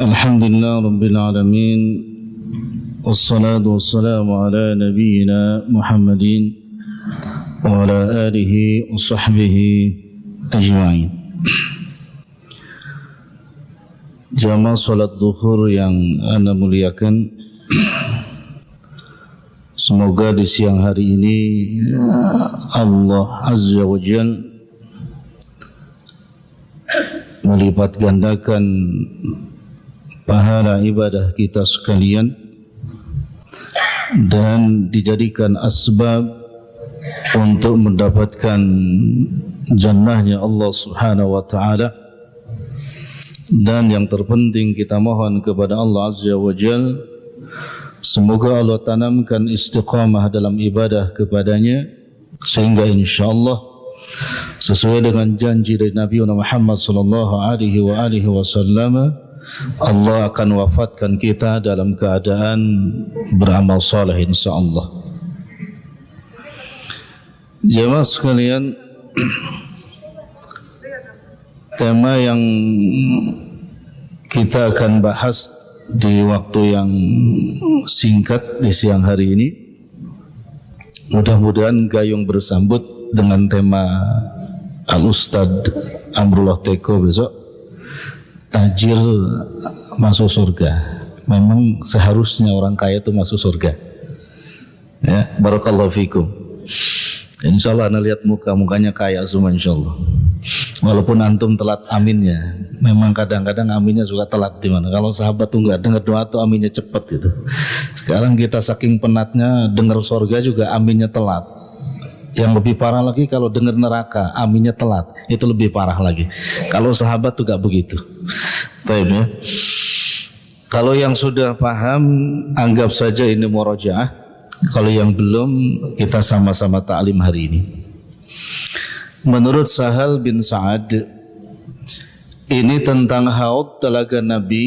Alhamdulillah Rabbil Alamin. Wassalatu wassalamu ala nabiyyina Muhammadin wa ala alihi wa sahbihi ajma'in. Jamaah salat duhur yang Anda muliakan, semoga di siang hari ini Allah Azza wa Jalla melipat gandakan pahala ibadah kita sekalian dan dijadikan asbab untuk mendapatkan jannahnya Allah Subhanahu wa ta'ala. Dan yang terpenting kita mohon kepada Allah Azza wa Jalla, semoga Allah tanamkan istiqamah dalam ibadah kepadanya, sehingga insyaAllah sesuai dengan janji dari Nabi Muhammad sallallahu alaihi wasallam, Allah akan wafatkan kita dalam keadaan beramal saleh insyaallah. Jemaah sekalian, tema yang kita akan bahas di waktu yang singkat di siang hari ini, mudah-mudahan gayung bersambut dengan tema Al-Ustadz Amrullah Teko besok, tajir masuk surga. Memang seharusnya orang kaya itu masuk surga. Ya, barakallahu fikum. Insyaallah anda lihat mukanya kaya semua insyaallah. Walaupun antum telat aminnya. Memang kadang-kadang aminnya juga telat di mana. Kalau sahabat tuh enggak dengar doa tuh aminnya cepat gitu. Sekarang kita saking penatnya dengar surga juga aminnya telat. Yang lebih parah lagi kalau dengar neraka aminnya telat, itu lebih parah lagi. Kalau sahabat tuh gak begitu. Baik ya. Kalau yang sudah paham anggap saja ini murojaah. Kalau yang belum, kita sama-sama ta'lim hari ini. Menurut Sahal bin Sa'ad, ini tentang haud telaga Nabi.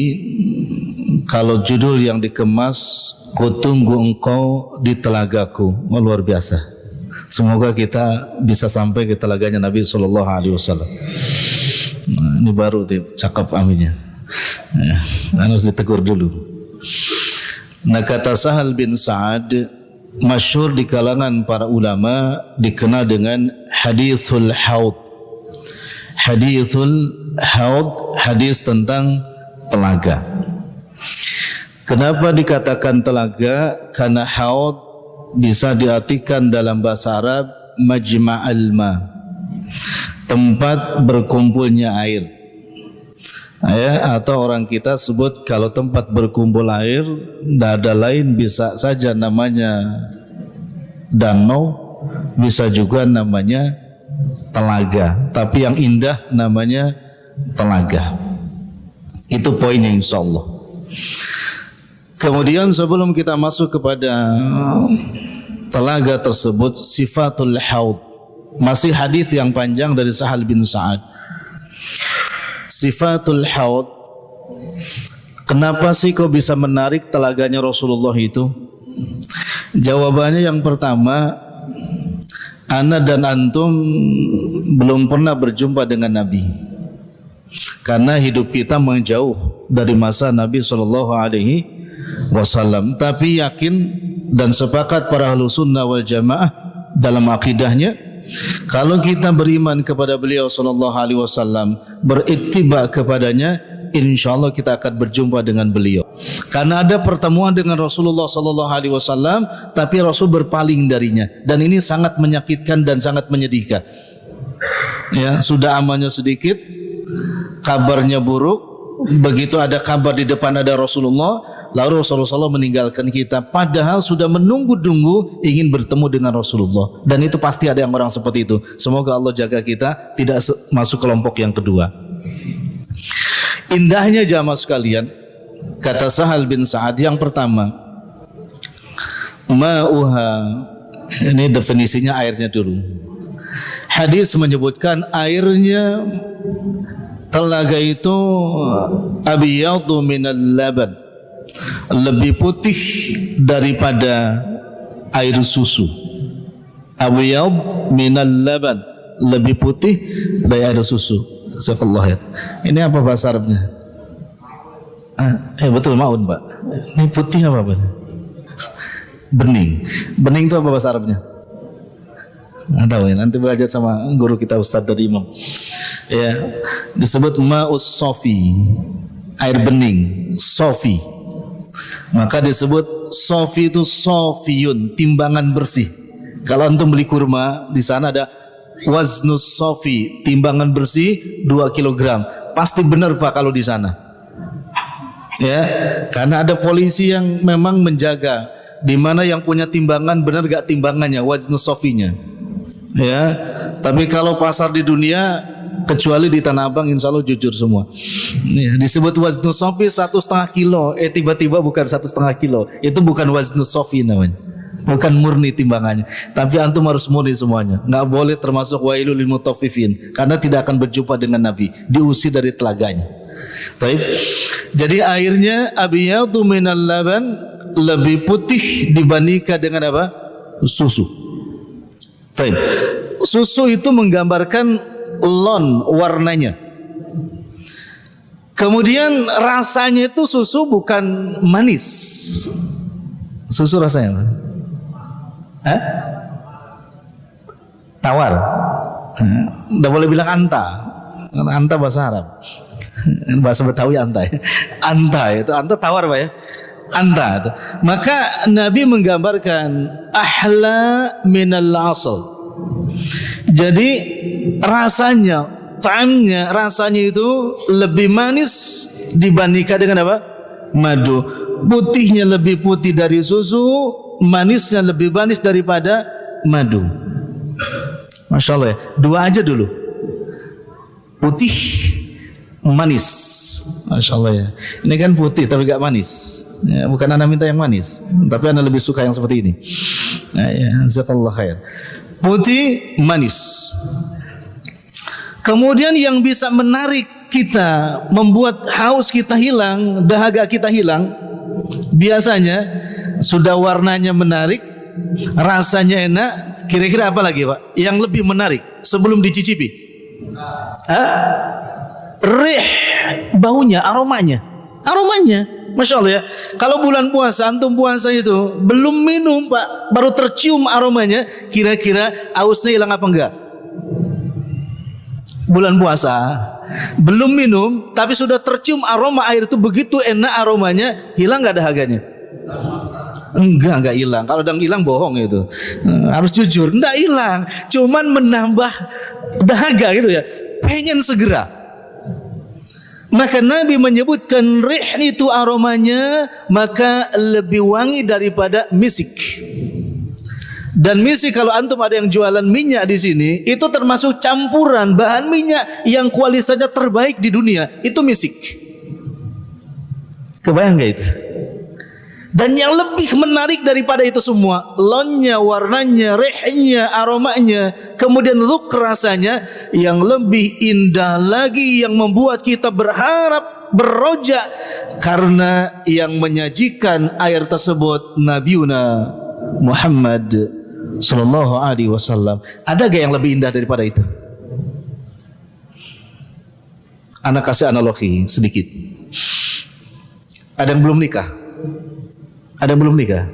Kalau judul yang dikemas, Kutunggu engkau di telagaku. Luar biasa. Semoga kita bisa sampai ke telaganya Nabi Sallallahu Alaihi Wasallam. Ini baru cakap aminnya. Harus ditegur dulu. Nah, kata Sahal bin Sa'ad, masyhur di kalangan para ulama, dikenal dengan hadithul haud. Hadithul haud, hadis tentang telaga. Kenapa dikatakan telaga? Karena haud bisa diartikan dalam bahasa Arab majma'al ma, tempat berkumpulnya air. Ya, atau orang kita sebut kalau tempat berkumpul air, tidak ada lain, bisa saja namanya danau, bisa juga namanya telaga, tapi yang indah namanya telaga. Itu poinnya insyaallah. Kemudian sebelum kita masuk kepada telaga tersebut, sifatul haud, masih hadis yang panjang dari Sahal bin Sa'ad. Sifatul haud, kenapa sih kok bisa menarik telaganya Rasulullah itu? Jawabannya yang pertama, ana dan antum belum pernah berjumpa dengan Nabi, karena hidup kita menjauh dari masa Nabi Sallallahu Alaihi Wasallam. Tapi yakin dan sepakat para ahlu sunnah wal jamaah dalam akidahnya, kalau kita beriman kepada beliau Sallallahu Alaihi Wasallam, berittiba kepadanya, insyaallah kita akan berjumpa dengan beliau. Karena ada pertemuan dengan Rasulullah Sallallahu Alaihi Wasallam, tapi Rasul berpaling darinya, dan ini sangat menyakitkan dan sangat menyedihkan. Ya, sudah amalnya sedikit, kabarnya buruk. Begitu ada kabar di depan ada Rasulullah, lalu Rasulullah SAW meninggalkan kita, padahal sudah menunggu-tunggu ingin bertemu dengan Rasulullah. Dan itu pasti ada yang orang seperti itu. Semoga Allah jaga kita tidak masuk kelompok yang kedua. Indahnya jamaah sekalian, kata Sahal bin Sa'ad, yang pertama, ma'uha, ini definisinya airnya dulu. Hadis menyebutkan airnya telaga itu abyadu minal laban, lebih putih daripada air susu. Abyad minal laban, lebih putih dari air susu. Subhanallah. Ini apa bahasa Arabnya? Betul, maun Pak. Ini putih apa Pak? Bening. Bening itu apa bahasa Arabnya? Ada ya, nanti belajar sama guru kita Ustadz tadi Imam. Ya, disebut ma'us sofi, air bening, sofi. Maka disebut sofi itu sofiyun, timbangan bersih. Kalau antum beli kurma, di sana ada waznus sofi, timbangan bersih 2 kilogram. Pasti benar Pak kalau di sana. Ya, karena ada polisi yang memang menjaga di mana yang punya timbangan benar gak timbangannya, waznus sofinya. Ya, tapi kalau pasar di dunia kecuali di Tanah Abang insya Allah jujur semua. Ya, disebut waznus sofi 1,5 kilo. Tiba-tiba bukan 1,5 kilo. Itu bukan waznus sofi namanya. Bukan murni timbangannya. Tapi antum harus murni semuanya. Nggak boleh termasuk wailul lil mutaffifin, karena tidak akan berjumpa dengan Nabi. Diusir dari telaganya. Baik. Jadi airnya abiyadu minal laban, lebih putih dibandingkan dengan apa? Susu. Baik. Susu itu menggambarkan lon warnanya. Kemudian rasanya itu susu bukan manis. Susu rasanya apa? Tawar. Udah boleh bilang anta. Anta bahasa Arab. Bahasa Betawi anta ya. Anta itu anta tawar Pak ya. Anta itu. Maka Nabi menggambarkan ahla minal asal. Jadi rasanya, ta'amnya, rasanya itu lebih manis dibandingkan dengan apa? Madu. Putihnya lebih putih dari susu, manisnya lebih manis daripada madu. Masya Allah ya. Dua aja dulu. Putih, manis. Masya Allah ya. Ini kan putih tapi gak manis. Ya, bukan anda minta yang manis, tapi anda lebih suka yang seperti ini. Nah, ya, jazakallah khair. Putih, manis. Kemudian yang bisa menarik kita, membuat haus kita hilang, dahaga kita hilang, biasanya sudah warnanya menarik, rasanya enak. Kira-kira apa lagi Pak? Yang lebih menarik sebelum dicicipi? Rih, baunya, aromanya. Masya Allah ya. Kalau bulan puasa, antum puasa itu belum minum Pak, baru tercium aromanya. Kira-kira hausnya hilang apa enggak? Bulan puasa belum minum, tapi sudah tercium aroma air itu begitu enak aromanya, hilang nggak dahaganya? Enggak hilang. Kalau udah hilang bohong itu. Harus jujur, enggak hilang, cuman menambah dahaga gitu ya. Pengen segera. Maka Nabi menyebutkan rih itu aromanya maka lebih wangi daripada misik. Dan misik kalau antum ada yang jualan minyak di sini, itu termasuk campuran bahan minyak yang kualitasnya terbaik di dunia. Itu misik. Kebayang gak itu? Dan yang lebih menarik daripada itu semua, lonnya, warnanya, rihnya, aromanya, kemudian look rasanya, yang lebih indah lagi, yang membuat kita berharap, berrojak, karena yang menyajikan air tersebut Nabiuna Muhammad Sallallahu Alaihi Wasallam. Ada gak yang lebih indah daripada itu? Anak kasih analogi sedikit. Ada yang belum nikah? Ada yang belum nikah?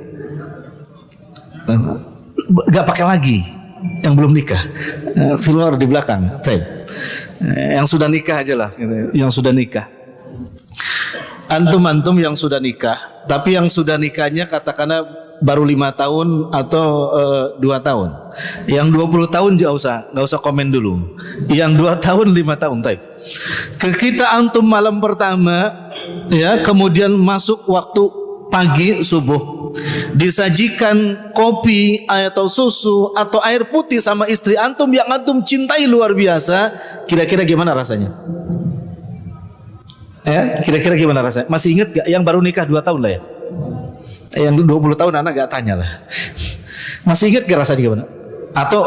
Gak pakai lagi yang belum nikah. Keluar di belakang. Yang sudah nikah aja lah. Yang sudah nikah. Antum yang sudah nikah, tapi yang sudah nikahnya katakanlah baru 5 tahun atau 2 tahun. Yang 20 tahun nggak usah komen dulu. Yang 2 tahun 5 tahun ke kita antum malam pertama ya, kemudian masuk waktu pagi subuh, disajikan kopi atau susu atau air putih sama istri antum yang antum cintai luar biasa, kira-kira gimana rasanya? Ya, kira-kira gimana rasanya? Masih ingat gak yang baru nikah 2 tahun lah ya? Yang 20 tahun anak gak tanya lah. Masih ingat gak rasanya gimana? Atau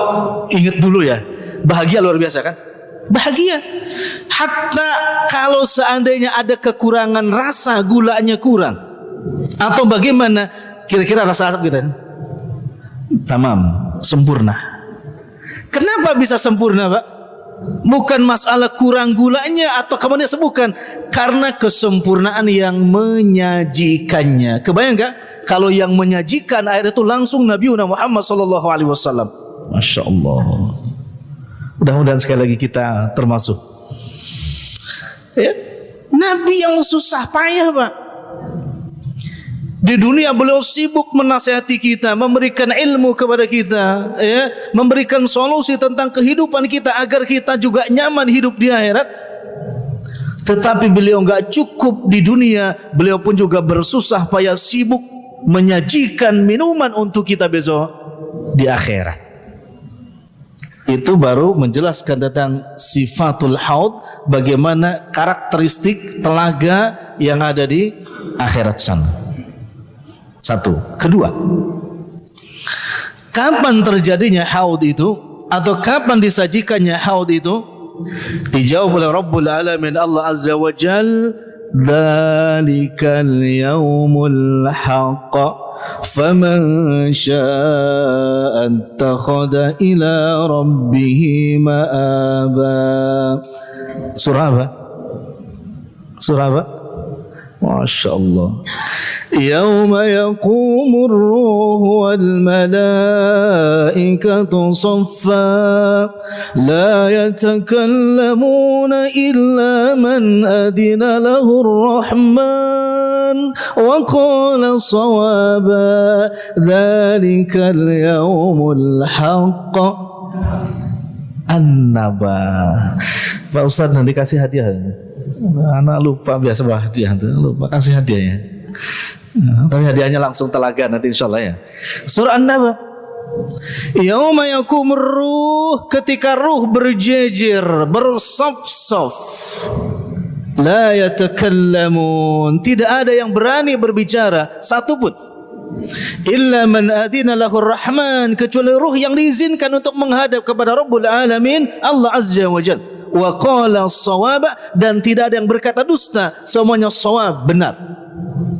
ingat dulu ya? Bahagia luar biasa kan? Bahagia. Hatta kalau seandainya ada kekurangan rasa, gulanya kurang atau bagaimana, kira-kira rasa Arab kita? Tamam, sempurna. Kenapa bisa sempurna Pak? Bukan masalah kurang gulanya atau kemudian bukan, karena kesempurnaan yang menyajikannya. Kebayang gak kalau yang menyajikan air itu langsung Nabi Muhammad sallallahu alaihi wasallam? Masya Allah. Mudah-mudahan sekali lagi kita termasuk. Ya, Nabi yang susah payah, Pak. Di dunia beliau sibuk menasihati kita, memberikan ilmu kepada kita, ya, memberikan solusi tentang kehidupan kita agar kita juga nyaman hidup di akhirat. Tetapi beliau enggak cukup di dunia, beliau pun juga bersusah payah sibuk menyajikan minuman untuk kita besok di akhirat. Itu baru menjelaskan tentang sifatul haud, bagaimana karakteristik telaga yang ada di akhirat sana. Satu. Kedua, kapan terjadinya haud itu atau kapan disajikannya haud itu? Dijawab oleh Rabbul Alamin Allah Azza wa Jal, dzalikal yaumul haqq faman syaa'a ittakhadha ila rabbih ma'aba. Surah apa? Surah apa? Masya Allah. Yawma yaqumur ruhu wal malaikatu saffa la yatakallamuna illa man adina lahur rahman wa qala sawaba dzalikal yawmul haqq. An-Naba. Pak Ustaz nanti kasih hadiah. Anak lupa biasa bawa hadiah, lupa kasih hadiahnya. Tapi hadiahnya langsung telaga nanti insyaallah ya. Surah An-Naba. Yauma yakumur ruh, ketika ruh berjejer, bersaf-saf. La yatakallamun, tidak ada yang berani berbicara satupun. Illa man adina lahur rahman, kecuali ruh yang diizinkan untuk menghadap kepada Rabbul Alamin Allah Azza wa Jalla. Wa qala shawaba, dan tidak ada yang berkata dusta, semuanya shawab, benar.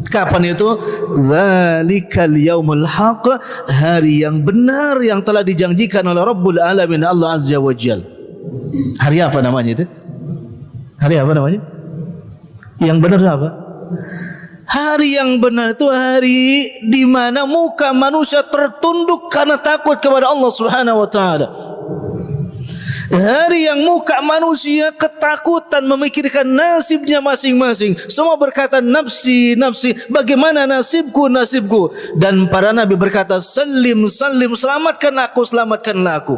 Kapan itu? Dzalikal yaumul haqq, hari yang benar yang telah dijanjikan oleh Rabbul Alamin Allah Azza wa Jalla. Hari apa namanya itu? Hari apa namanya? Yang benar apa? Hari yang benar itu hari di mana muka manusia tertunduk karena takut kepada Allah Subhanahu wa taala. Hari yang muka manusia ketakutan memikirkan nasibnya masing-masing. Semua berkata nafsi, nafsi, bagaimana nasibku, nasibku. Dan para nabi berkata salim, salim, selamatkan aku, selamatkanlah aku.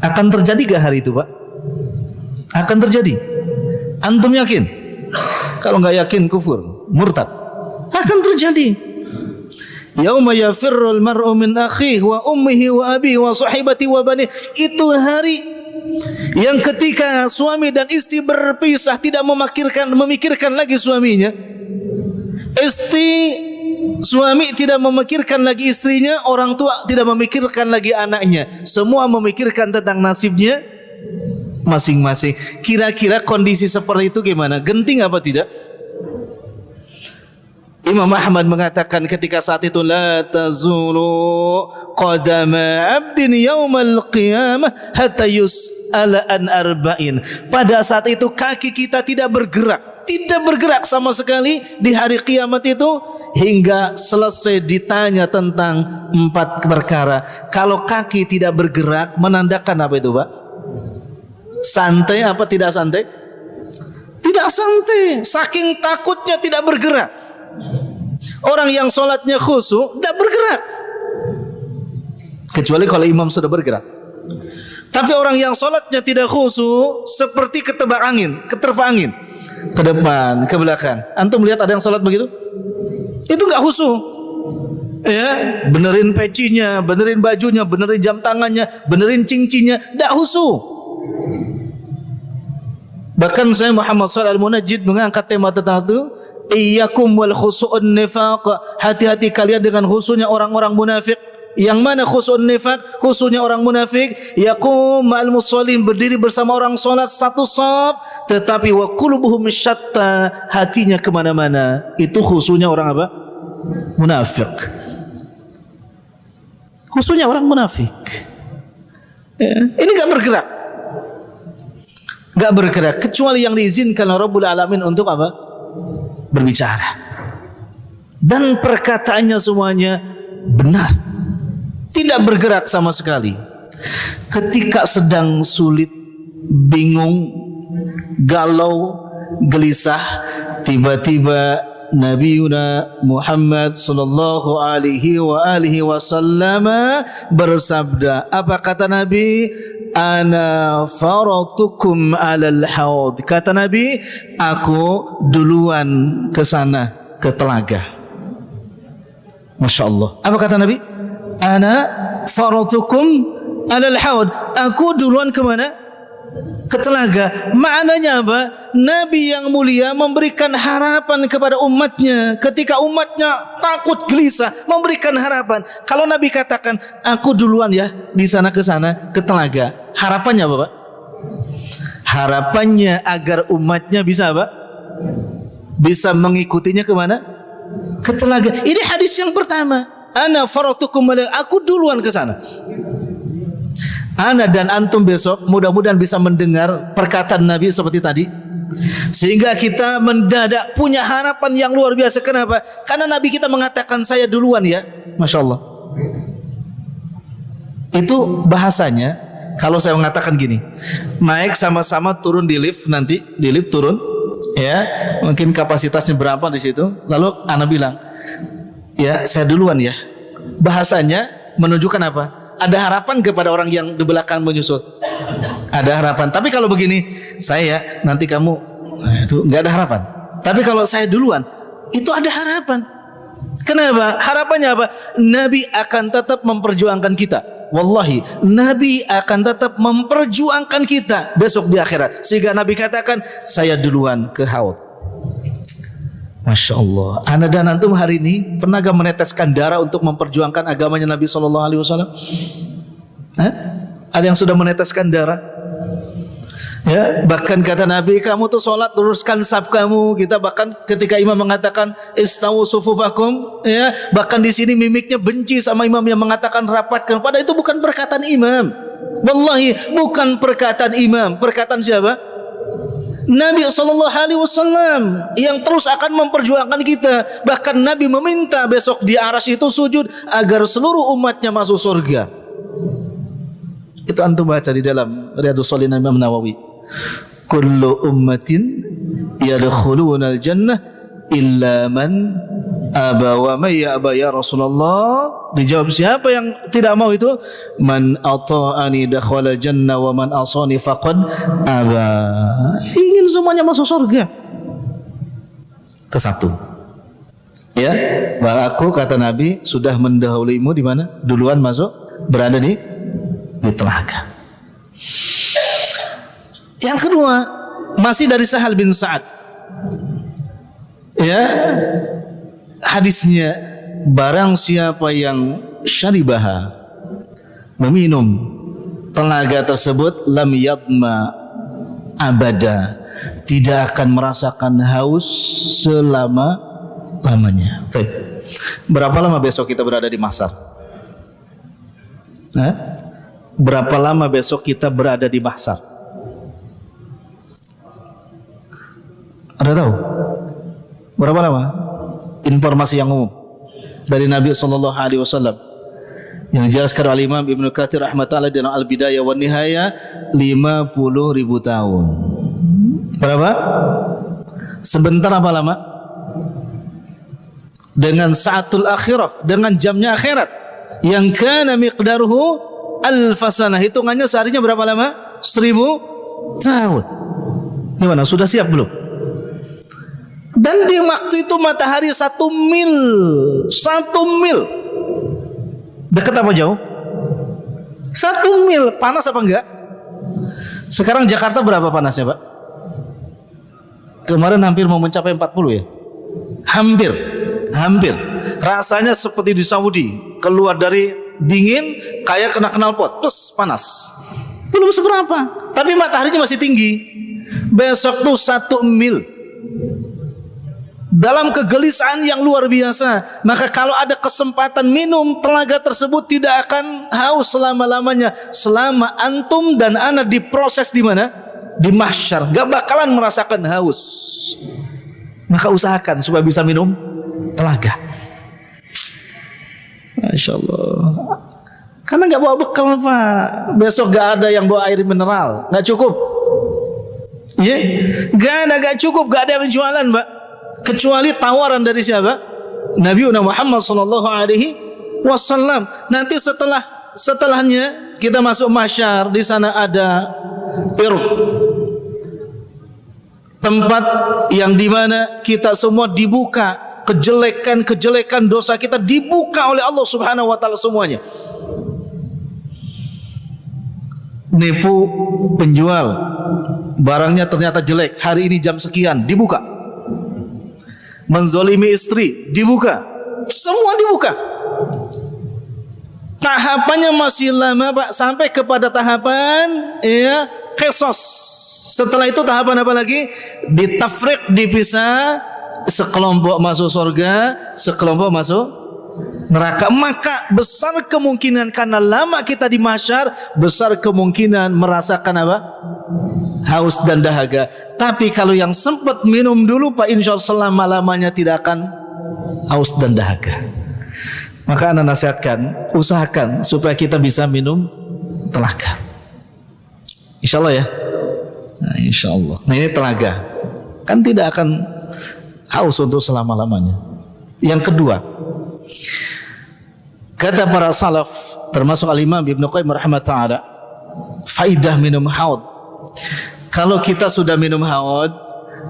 Akan terjadi gak hari itu, Pak? Akan terjadi. Antum yakin? Kalau nggak yakin kufur, murtad. Akan terjadi. Yauma yafirrul mar'u min akhihi wa ummihi wa abihi wa sahibati wa bani. Itu hari yang ketika suami dan istri berpisah, tidak memikirkan lagi suaminya. Suami tidak memikirkan lagi istrinya, orang tua tidak memikirkan lagi anaknya. Semua memikirkan tentang nasibnya masing-masing. Kira-kira kondisi seperti itu gimana? Genting apa tidak? Imam Ahmad mengatakan ketika saat itu la tazulu qadama 'abdin yaumal qiyamah hatta yus'ala an arba'in. Pada saat itu kaki kita tidak bergerak sama sekali di hari kiamat itu hingga selesai ditanya tentang 4 perkara. Kalau kaki tidak bergerak menandakan apa itu, Pak? Santai apa tidak santai? Tidak santai, saking takutnya tidak bergerak. Orang yang sholatnya khusyuk tidak bergerak, kecuali kalau imam sudah bergerak. Tapi orang yang sholatnya tidak khusyuk seperti ketebak angin, keterpa angin, ke depan, ke belakang. Antum melihat ada yang sholat begitu? Itu nggak khusyuk. Ya, benerin pecinya, benerin bajunya, benerin jam tangannya, benerin cincinnya, tidak khusyuk. Bahkan saya Muhammad Shalih Al-Munajjid mengangkat tema tentang itu. Iyyakum wal khusu'un nifaq, hati-hati kalian dengan khusunya orang-orang munafik. Yang mana khusu'un nifaq? Khusunya orang munafik yaqum ma'al musallin, berdiri bersama orang salat satu shaf, tetapi wa qulubuhum syatta, hatinya kemana-mana. Itu khusunya orang apa? Munafik. Khusunya orang munafik. Ya, ini gak bergerak. Gak bergerak kecuali yang diizinkan oleh Rabbul Alamin untuk apa? Berbicara. Dan perkataannya semuanya benar. Tidak bergerak sama sekali. Ketika sedang sulit, bingung, galau, gelisah, tiba-tiba Nabiuna Muhammad sallallahu alaihi wasallam bersabda. Apa kata Nabi? Ana faratukum alal haud. Kata Nabi, aku duluan ke sana, ke telaga. Masya Allah. Apa kata Nabi? Ana faratukum alal haud. Aku duluan ke mana? Ke telaga. Maknanya apa? Nabi yang mulia memberikan harapan kepada umatnya. Ketika umatnya takut gelisah, memberikan harapan. Kalau Nabi katakan, aku duluan ya di sana ke telaga. Harapannya apa, Pak? Harapannya agar umatnya bisa apa? Bisa mengikutinya kemana? Ke telaga. Ini hadis yang pertama. Ana faratukum, aku duluan ke sana. Ana dan antum besok mudah-mudahan bisa mendengar perkataan Nabi seperti tadi, sehingga kita mendadak punya harapan yang luar biasa. Kenapa? Karena Nabi kita mengatakan saya duluan ya. Masya Allah. Itu bahasanya kalau saya mengatakan gini, naik sama-sama turun di lift, nanti di lift turun ya, mungkin kapasitasnya berapa di situ, lalu ana bilang ya saya duluan ya. Bahasanya menunjukkan apa? Ada harapan kepada orang yang di belakang menyusul. Ada harapan. Tapi kalau begini, saya nanti kamu, itu nggak ada harapan. Tapi kalau saya duluan, itu ada harapan. Kenapa? Harapannya apa? Nabi akan tetap memperjuangkan kita. Wallahi, Nabi akan tetap memperjuangkan kita besok di akhirat. Sehingga Nabi katakan, saya duluan ke haud. Masya Allah. Ana dan antum hari ini pernah gak meneteskan darah untuk memperjuangkan agamanya Nabi SAW? Ada yang sudah meneteskan darah? Ya, bahkan kata Nabi, kamu tuh sholat luruskan saf kamu. Kita bahkan ketika imam mengatakan istawu sufufakum, ya, bahkan di sini mimiknya benci sama imam yang mengatakan rapatkan. Padahal itu bukan perkataan imam. Wallahi bukan perkataan imam. Perkataan siapa? Nabi SAW yang terus akan memperjuangkan kita. Bahkan Nabi meminta besok di Arsy itu sujud agar seluruh umatnya masuk surga. Itu antum baca di dalam Riyadhus Shalihin Imam Nawawi. Kullu ummatin yadkhuluna al-jannah illa man aba wa may ya'ba ya Rasulullah. Dijawab siapa yang tidak mau itu? Man ata'ani dakhala jannah wa man asani faqad aba. Ingin semuanya masuk surga. Ke satu. Ya, aku kata Nabi sudah mendahuluimu di mana? Duluan masuk, berada di telaga. Yang kedua, masih dari Sahal bin Sa'ad. Ya, hadisnya, barang siapa yang syaribaha, meminum telaga tersebut, lam yadma abada, tidak akan merasakan haus selama-lamanya. Berapa lama besok kita berada di mahsyar? Berapa lama besok kita berada di mahsyar? Ada tahu? Berapa lama? Informasi yang umum dari Nabi SAW yang dijelaskan oleh Imam Ibnu Katsir rahimahullah dalam Al-Bidayah wan Nihayah, 50.000 tahun. Berapa? Sebentar apa lama? Dengan saatul akhirah, dengan jamnya akhirat, yang kana miqdaruhu alfasanah, hitungannya seharinya berapa lama? 1000 tahun. Gimana? Sudah siap belum? Dan di waktu itu matahari 1 mil. 1 mil. Dekat apa jauh? 1 mil. Panas apa enggak? Sekarang Jakarta berapa panasnya, Pak? Kemarin hampir mau mencapai 40 ya? Hampir. Rasanya seperti di Saudi. Keluar dari dingin kayak kena knalpot, terus panas. Belum seberapa. Tapi mataharinya masih tinggi. Besok tuh 1 mil. dalam kegelisahan yang luar biasa. Maka kalau ada kesempatan minum, telaga tersebut tidak akan haus selama-lamanya, selama antum dan ana diproses di mana? Di mahsyar, gak bakalan merasakan haus. Maka usahakan supaya bisa minum telaga. Masya Allah. Karena gak bawa bekal Pak. Besok gak ada yang bawa air mineral, gak cukup. Ya, gak cukup, gak ada yang jualan Pak. Kecuali tawaran dari siapa? Nabi Muhammad sallallahu alaihi wasallam. Nanti setelahnya kita masuk mahsyar, di sana ada tempat yang dimana kita semua dibuka, kejelekan dosa kita dibuka oleh Allah Subhanahu wa taala semuanya. Nipu penjual, barangnya ternyata jelek, hari ini jam sekian dibuka. Menzolimi istri dibuka, semua dibuka. Tahapannya masih lama Pak, sampai kepada tahapan ya qisas. Setelah itu tahapan apa lagi? Ditafriq, dipisah, sekelompok masuk surga, sekelompok masuk neraka. Maka besar kemungkinan, karena lama kita di mahsyar, besar kemungkinan merasakan apa? Haus dan dahaga. Tapi kalau yang sempat minum dulu Pak, insya Allah selama-lamanya tidak akan haus dan dahaga. Maka anda nasihatkan, usahakan supaya kita bisa minum telaga. Insya Allah ya. Nah, insya Allah. Nah ini telaga, kan tidak akan haus untuk selama-lamanya. Yang kedua, kata para salaf, termasuk Al-Imam Ibnu Qayyim rahimahullah, faidah minum haud. Kalau kita sudah minum haud,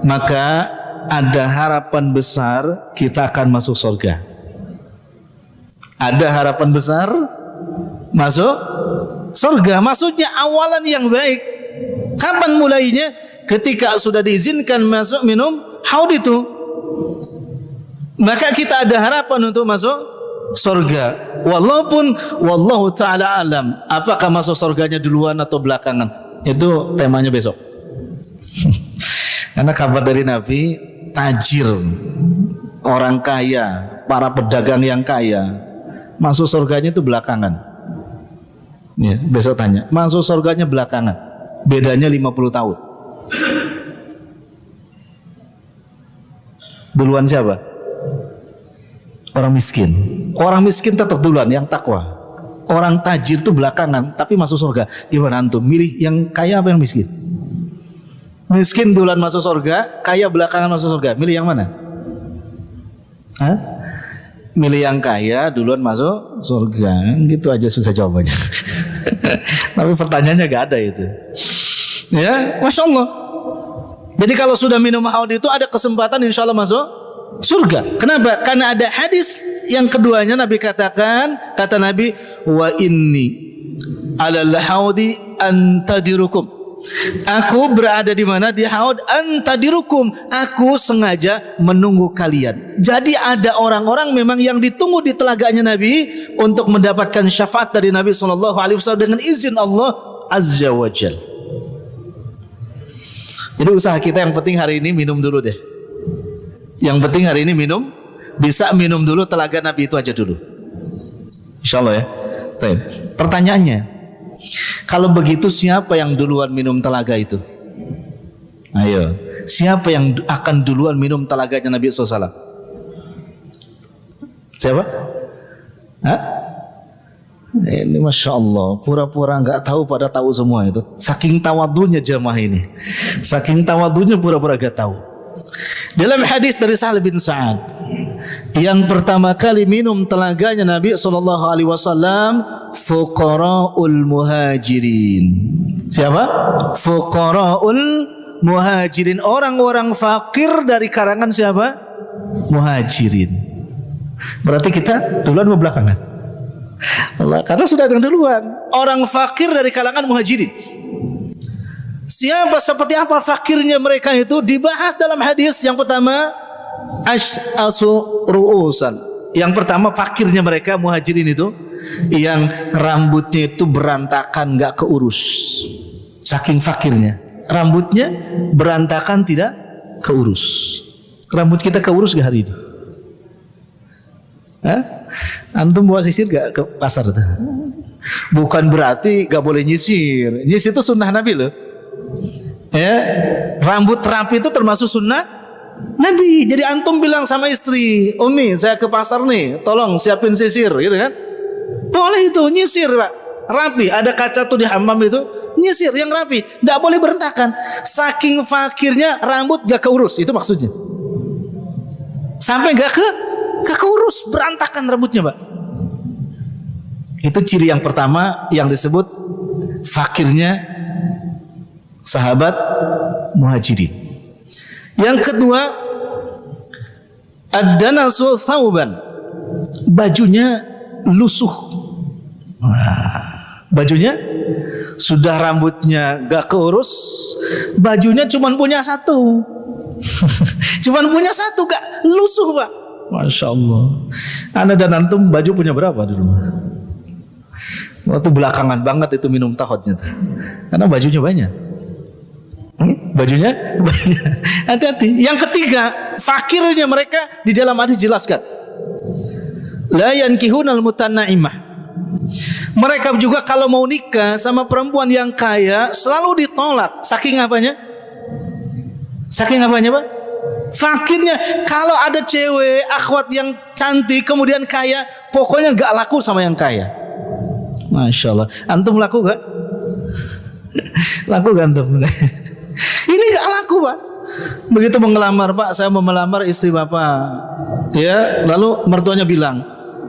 maka ada harapan besar kita akan masuk surga. Ada harapan besar masuk surga. Maksudnya awalan yang baik. Kapan mulainya? Ketika sudah diizinkan masuk minum haud itu, maka kita ada harapan untuk masuk surga. Walaupun wallahu ta'ala alam, apakah masuk surganya duluan atau belakangan, itu temanya besok. Karena kabar dari Nabi, tajir, orang kaya, para pedagang yang kaya, masuk surganya itu belakangan. Ya, besok tanya, masuk surganya belakangan, bedanya 50 tahun. Duluan siapa? Orang miskin. Orang miskin tetap duluan, yang takwa. Orang tajir itu belakangan, tapi masuk surga. Gimana antum? Milih yang kaya apa yang miskin? Miskin duluan masuk surga, kaya belakangan masuk surga. Milih yang mana? Hah? Milih yang kaya duluan masuk surga. Gitu aja susah jawabannya. Tapi pertanyaannya gak ada itu. Ya, Masya Allah. Jadi kalau sudah minum haud itu ada kesempatan insya Allah masuk surga. Kenapa? Karena ada hadis yang keduanya Nabi katakan, kata Nabi, wa inni alal haudi antadirukum. Aku berada di mana? Di haud antadirukum. Aku sengaja menunggu kalian. Jadi ada orang-orang memang yang ditunggu di telaganya Nabi untuk mendapatkan syafaat dari Nabi SAW dengan izin Allah Azza wa Jal. Jadi usaha kita yang penting hari ini minum dulu deh. Yang penting hari ini minum, bisa minum dulu telaga Nabi itu aja dulu. Insya Allah ya. Baik. Pertanyaannya, kalau begitu siapa yang duluan minum telaga itu? Ayo, siapa yang akan duluan minum telaganya Nabi SAW? Siapa? Hah? Ini Masya Allah, pura-pura nggak tahu pada tahu semua itu. Saking tawadunya jamaah ini, saking tawadunya pura-pura nggak tahu. Dalam hadis dari Sahal bin Sa'ad, yang pertama kali minum telaganya Nabi SAW, fuqara'ul muhajirin. Siapa? Fuqara'ul muhajirin, orang-orang fakir dari karangan siapa? Muhajirin. Berarti kita duluan atau belakangan? Allah, karena sudah ada duluan. Orang fakir dari kalangan muhajirin. Siapa, seperti apa fakirnya mereka itu dibahas dalam hadis. Yang pertama, ash'asu ru'usan. Yang pertama fakirnya mereka muhajirin itu yang rambutnya itu berantakan, gak keurus. Saking fakirnya, rambutnya berantakan, tidak keurus. Rambut kita keurus gak hari itu? Hah? Antum bawa sisir gak ke pasar itu? Bukan berarti gak boleh nyisir. Nyisir itu sunnah Nabi loh. Ya, rambut rapi itu termasuk sunnah Nabi. Jadi antum bilang sama istri, Umi saya ke pasar nih, tolong siapin sisir, gitu kan? Boleh itu nyisir Pak, rapi. Ada kaca tuh di hammam itu, nyisir yang rapi, tidak boleh berantakan. Saking fakirnya rambut gak keurus, itu maksudnya. Sampai gak keurus, berantakan rambutnya Pak. Itu ciri yang pertama yang disebut fakirnya sahabat muhajirin. Yang kedua, ad-danasu thawban, bajunya lusuh. Bajunya sudah rambutnya gak keurus, bajunya cuman punya satu. Cuman punya satu, gak lusuh Pak. Masya Allah. Anda dan antum baju punya berapa di rumah? Waktu belakangan banget itu minum tahotnya tuh. Karena bajunya banyak. Bajunya banyak. Hati-hati. Yang ketiga, fakirnya mereka di dalam hadis jelaskan. La yankihunal mutanna'imah. Mereka juga kalau mau nikah sama perempuan yang kaya selalu ditolak. Saking apanya? Saking apanya Pak? Fakirnya. Kalau ada cewek akhwat yang cantik kemudian kaya, pokoknya gak laku sama yang kaya. Masya Allah. Antum laku gak? Laku gak antum? Ini gak laku Pak. Begitu mengelamar, Pak saya mau melamar istri Bapak, ya, lalu mertuanya bilang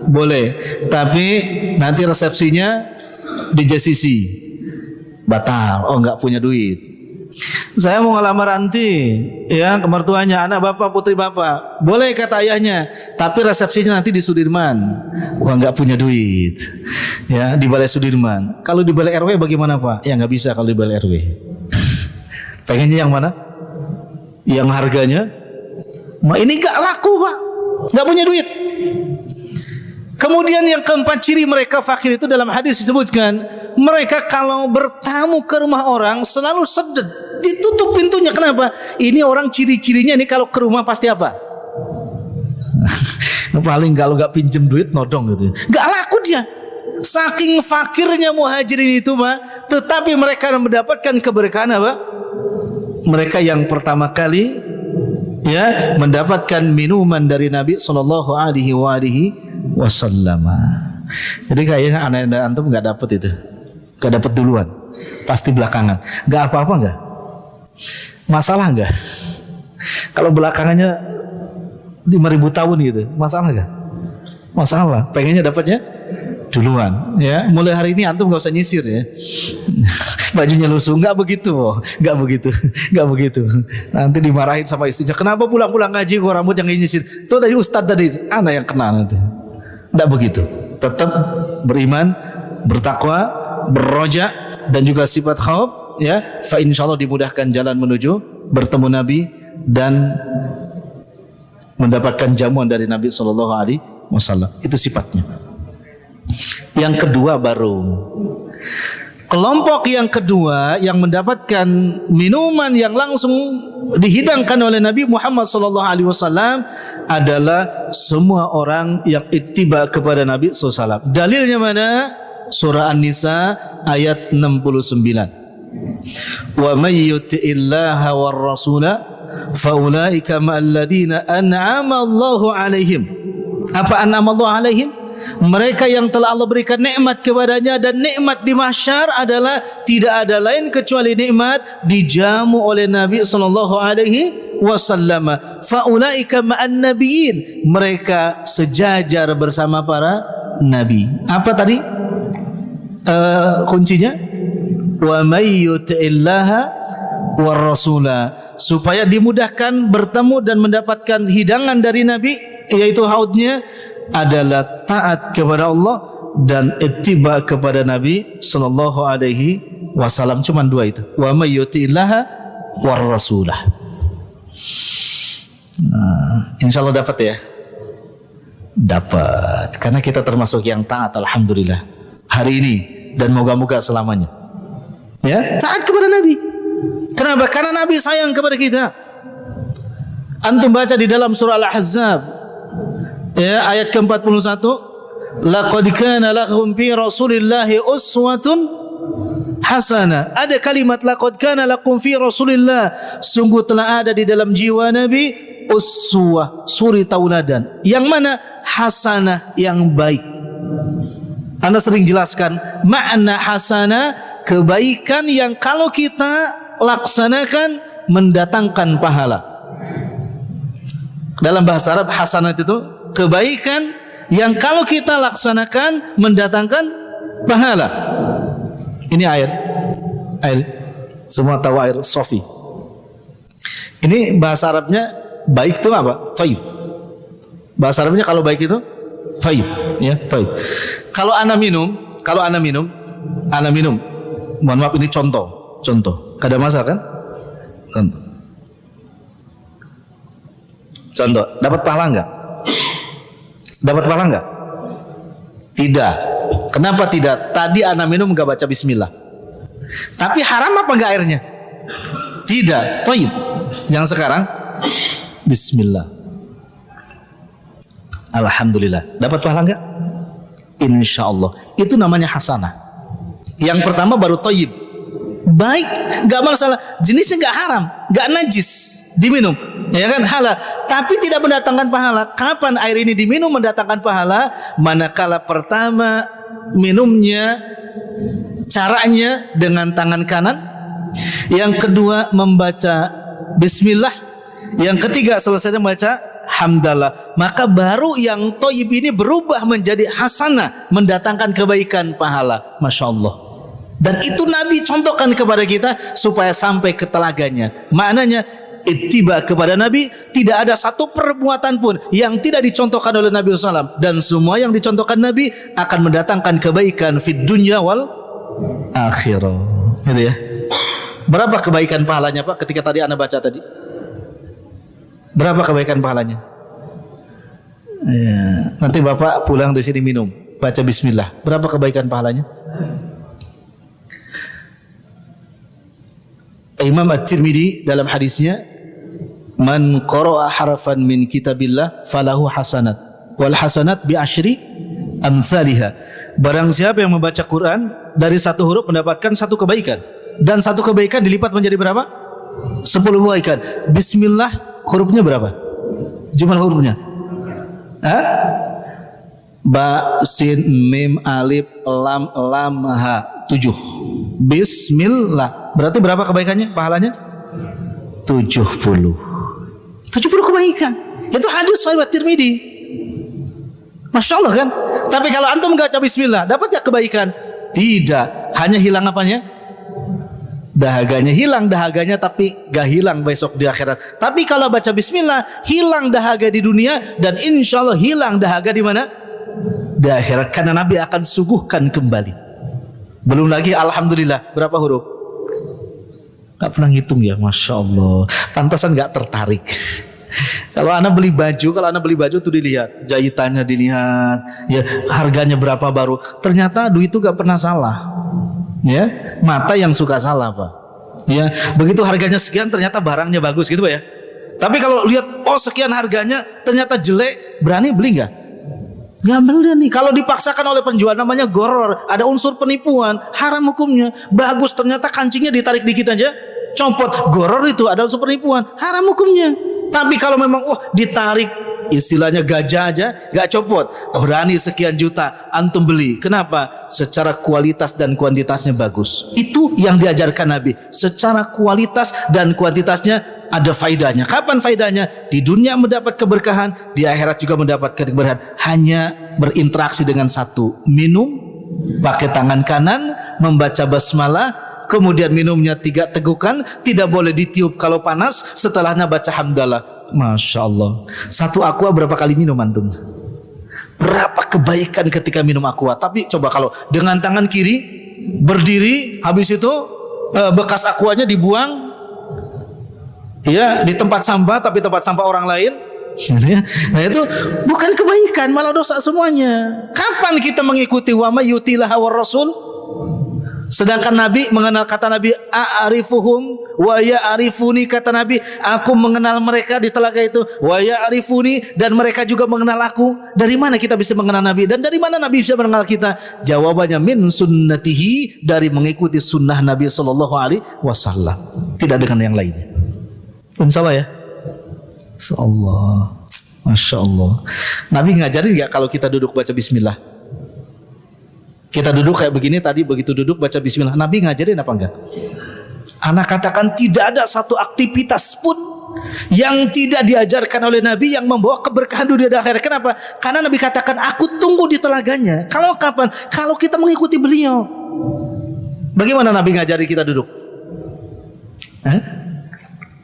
boleh, tapi nanti resepsinya di JCC. Batal. Oh nggak punya duit. Saya mau ngelamar anti, ya, ke mertuanya, anak Bapak, putri Bapak. Boleh kata ayahnya, tapi resepsinya nanti di Sudirman. Wah nggak punya duit, ya, di Balai Sudirman. Kalau di Balai RW bagaimana Pak? Ya nggak bisa kalau di Balai RW. Pengennya yang mana? Yang harganya, ini gak laku Pak, gak punya duit. Kemudian yang keempat ciri mereka fakir itu dalam hadis disebutkan, mereka kalau bertamu ke rumah orang selalu sedih, ditutup pintunya. Kenapa? Ini orang ciri-cirinya ini kalau ke rumah pasti apa? Paling kalau gak pinjem duit nodong gitu. Gak laku dia. Saking fakirnya muhajirin itu Pak, tetapi mereka mendapatkan keberkahan apa? Mereka yang pertama kali, ya, mendapatkan minuman dari Nabi Sallallahu Alaihi Wasallam. Jadi kayaknya anak dan antum nggak dapat itu, nggak dapat duluan, pasti belakangan. Nggak apa-apa nggak? Masalah nggak? Kalau belakangannya 5.000 tahun gitu, masalah nggak? Masalah. Pengennya dapatnya duluan, ya. Mulai hari ini antum nggak usah nyisir ya. Bajunya lusuh, nggak begitu, nggak begitu, nggak begitu. Nanti dimarahin sama istrinya. Kenapa pulang-pulang ngaji kok rambut yang nyisir? Itu dari ustadz tadi, anak yang kena nanti. Nggak begitu. Tetap beriman, bertakwa, berroja, dan juga sifat khauf, ya. Fa insyaallah dimudahkan jalan menuju bertemu Nabi dan mendapatkan jamuan dari Nabi Sallallahu Alaihi Wasallam. Itu sifatnya. Yang kedua baru. Kelompok yang kedua yang mendapatkan minuman yang langsung dihidangkan oleh Nabi Muhammad SAW adalah semua orang yang ittiba kepada Nabi SAW. Dalilnya mana? Surah An-Nisa ayat 69. Wa may yuti'illaha war rasula faulaika ma'al ladina an'ama Allahu alaihim. Apa an'ama Allahu alaihim? Mereka yang telah Allah berikan nikmat kepadanya, dan nikmat di mahsyar adalah tidak ada lain kecuali nikmat dijamu oleh Nabi sallallahu alaihi wasallam. Faulaika ma'an nabiyyin, mereka sejajar bersama para nabi. Apa tadi kuncinya? Wa may yuti'illaha war rasula, supaya dimudahkan bertemu dan mendapatkan hidangan dari Nabi, yaitu haudnya, adalah taat kepada Allah dan ittiba kepada Nabi sallallahu alaihi wasallam. Cuma dua itu. Wa may yuti'illaha war rasulah. Insyaallah dapat ya. Dapat. Karena kita termasuk yang taat, alhamdulillah. Hari ini dan moga-moga selamanya. Ya, taat kepada Nabi. Kenapa? Karena Nabi sayang kepada kita. Antum baca di dalam surah Al-Ahzab ya, ayat ke-41, laqad kana lakum fi Rasulillahi uswatun hasanah. Ada kalimat laqad kana lakum fi Rasulillah, sungguh telah ada di dalam jiwa Nabi uswah, suri tauladan. Yang mana? Hasanah, yang baik. Anda sering jelaskan makna hasanah, kebaikan yang kalau kita laksanakan mendatangkan pahala. Dalam bahasa Arab hasanat itu kebaikan yang kalau kita laksanakan mendatangkan pahala. Ini air semua tahu air sofi. Ini bahasa Arabnya baik itu apa? Thayyib. Bahasa Arabnya kalau baik itu thayyib, ya, thayyib. Kalau ana minum, mohon maaf ini contoh. Kada masalah kan? Contoh, dapat pahala enggak? Dapat pahala enggak? Tidak. Kenapa tidak? Tadi ana minum enggak baca bismillah. Tapi haram apa enggak airnya? Tidak. Thayyib. Yang sekarang bismillah. Alhamdulillah. Dapat pahala enggak? Insyaallah. Itu namanya hasanah. Yang pertama baru thayyib. Baik, enggak masalah. Jenisnya enggak haram, enggak najis diminum. Ya kan, halal, tapi tidak mendatangkan pahala. Kapan air ini diminum mendatangkan pahala? Manakala pertama minumnya caranya dengan tangan kanan, yang kedua membaca bismillah, yang ketiga selesai membaca hamdalah, maka baru yang thayyib ini berubah menjadi hasanah, mendatangkan kebaikan pahala. Masya Allah. Dan itu Nabi contohkan kepada kita supaya sampai ke telaganya. Maknanya ittiba kepada Nabi, tidak ada satu perbuatan pun yang tidak dicontohkan oleh Nabi SAW, dan semua yang dicontohkan Nabi akan mendatangkan kebaikan fid dunya wal akhirah. Gitu ya. Berapa kebaikan pahalanya Pak ketika tadi Anda baca tadi? Berapa kebaikan pahalanya? Ya, nanti Bapak pulang di sini minum, baca bismillah. Berapa kebaikan pahalanya? Imam At-Tirmidzi dalam hadisnya, man qara'a harfan min kitabillah falahu hasanat wal hasanat bi asyri amsalihha. Barang siapa yang membaca Quran dari satu huruf mendapatkan satu kebaikan, dan satu kebaikan dilipat menjadi berapa? 10 kebaikan. Bismillah hurufnya berapa? Jumlah hurufnya? Ba, sin, mim, alif, lam, ha. 7. Bismillah. Berarti berapa kebaikannya? Pahalanya? 70 kebaikan. Itu hadis riwayat Tirmidzi. Masya Allah kan? Tapi kalau antum enggak baca bismillah, dapat gak kebaikan? Tidak. Hanya hilang apanya? Dahaganya. Hilang dahaganya, tapi gak hilang besok di akhirat. Tapi kalau baca bismillah, hilang dahaga di dunia, dan insya Allah hilang dahaga di mana? Di akhirat. Karena Nabi akan suguhkan kembali. Belum lagi alhamdulillah. Berapa huruf? Gak pernah ngitung ya, Masya Allah. Pantasan gak tertarik. Kalau Anda beli baju tuh dilihat, jahitannya dilihat, ya harganya berapa baru. Ternyata duit itu gak pernah salah. Ya, mata yang suka salah Pak. Ya, begitu harganya sekian ternyata barangnya bagus gitu Pak ya. Tapi kalau lihat oh sekian harganya ternyata jelek, berani beli nggak? Nggak beli nih. Kalau dipaksakan oleh penjual namanya goror, ada unsur penipuan, haram hukumnya. Bagus ternyata kancingnya ditarik dikit aja, copot, goror itu ada unsur penipuan, haram hukumnya. Tapi kalau memang ditarik, istilahnya gajah aja gak copot, berani sekian juta antum beli. Kenapa? Secara kualitas dan kuantitasnya bagus. Itu yang diajarkan Nabi. Secara kualitas dan kuantitasnya ada faidahnya. Kapan faidahnya? Di dunia mendapat keberkahan, di akhirat juga mendapat keberkahan. Hanya berinteraksi dengan satu, minum pakai tangan kanan, membaca basmalah, kemudian minumnya 3 tegukan, tidak boleh ditiup kalau panas, setelahnya baca hamdalah. Masya Allah. Satu aqua berapa kali minum antum? Berapa kebaikan ketika minum aqua. Tapi coba kalau dengan tangan kiri berdiri, habis itu bekas aquanya dibuang ya di tempat sampah, tapi tempat sampah orang lain. Nah itu bukan kebaikan, malah dosa semuanya. Kapan kita mengikuti wa may yutilah war rasul? Sedangkan Nabi mengenal kata Nabi a'rifuhum wa ya'rifuni, kata Nabi, aku mengenal mereka di telaga itu, wa ya'rifuni, dan mereka juga mengenal aku. Dari mana kita bisa mengenal Nabi, dan dari mana Nabi bisa mengenal kita? Jawabannya min sunnatihi, dari mengikuti sunnah Nabi sallallahu alaihi wasallam, tidak dengan yang lainnya. Insyaallah ya. Insyaallah. Masya Allah. Nabi ngajarin nggak kalau kita duduk baca bismillah? Kita duduk kayak begini tadi, begitu duduk baca bismillah. Nabi ngajarin apa enggak? Anak katakan tidak ada satu aktivitas pun yang tidak diajarkan oleh Nabi yang membawa keberkahan dunia dan akhirat. Kenapa? Karena Nabi katakan aku tunggu di telaganya. Kalau kapan? Kalau kita mengikuti beliau. Bagaimana Nabi ngajari kita duduk?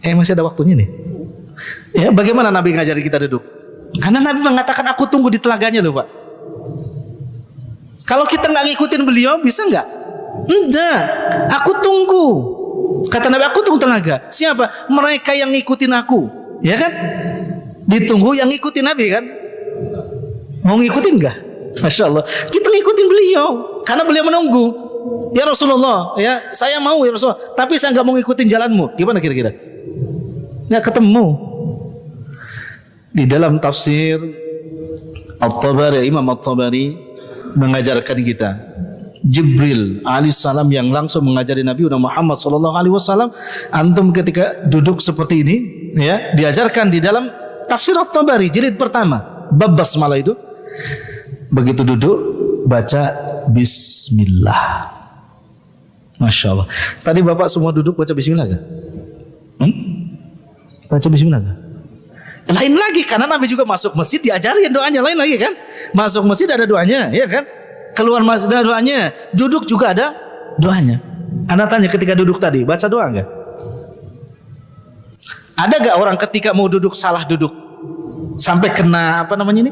Masih ada waktunya nih. Ya, bagaimana Nabi ngajari kita duduk? Karena Nabi mengatakan aku tunggu di telaganya loh Pak. Kalau kita nggak ngikutin beliau bisa nggak? Enggak. Aku tunggu. Kata Nabi, aku tunggu telaga. Siapa? Mereka yang ngikutin aku, ya kan? Ditunggu yang ngikutin Nabi kan? Mau ngikutin nggak? Masya Allah. Kita ngikutin beliau karena beliau menunggu. Ya Rasulullah, ya saya mau ya Rasulullah, tapi saya nggak mau ngikutin jalanmu. Gimana kira-kira? Nggak ketemu. Di dalam tafsir At-Tabari, Imam At-Tabari mengajarkan kita, Jibril alaihissalam yang langsung mengajari Nabi Muhammad sallallahu alaihi wasallam, antum ketika duduk seperti ini, ya, diajarkan di dalam tafsir At-Tabari jilid pertama, bab basmalah itu, begitu duduk baca bismillah. Masya Allah. Tadi Bapak semua duduk baca bismillah gak? Baca bismillah gak? Lain lagi, karena Nabi juga masuk masjid diajarin doanya, lain lagi kan? Masuk masjid ada doanya, ya kan? Keluar masjid ada doanya, duduk juga ada doanya. Anda tanya ketika duduk tadi, baca doa enggak? Ada gak orang ketika mau duduk salah duduk sampai kena apa namanya ini?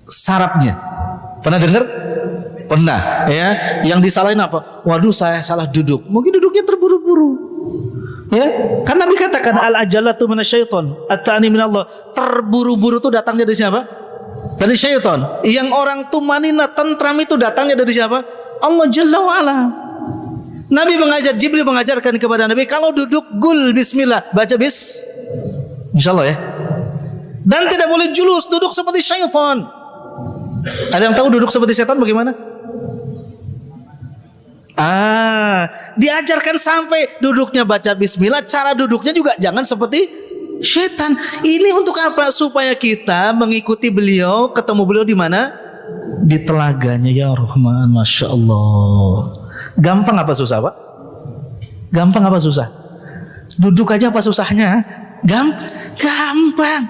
Sarafnya. Pernah dengar? Pernah, ya. Yang disalahin apa? Waduh, saya salah duduk. Mungkin duduknya terburu-buru. Ya, kan Nabi katakan al-ajalatu minasyaiton, at-ta'ani minallah. Terburu-buru itu datangnya dari siapa? Dari syaitan. Yang orang tumanina tentram itu datangnya dari siapa? Allah Jalla wa Ala. Nabi mengajar, Jibril mengajarkan kepada Nabi, kalau duduk gul bismillah, baca insyaallah ya. Dan tidak boleh julus, duduk seperti syaitan. Ada yang tahu duduk seperti syaitan bagaimana? Diajarkan sampai duduknya baca bismillah, cara duduknya juga jangan seperti syaitan. Ini untuk apa? Supaya kita mengikuti beliau, ketemu beliau di mana? Di telaganya. Ya Rahman, Masya Allah. Gampang apa susah Pak? Gampang apa susah? Duduk aja apa susahnya? Gampang.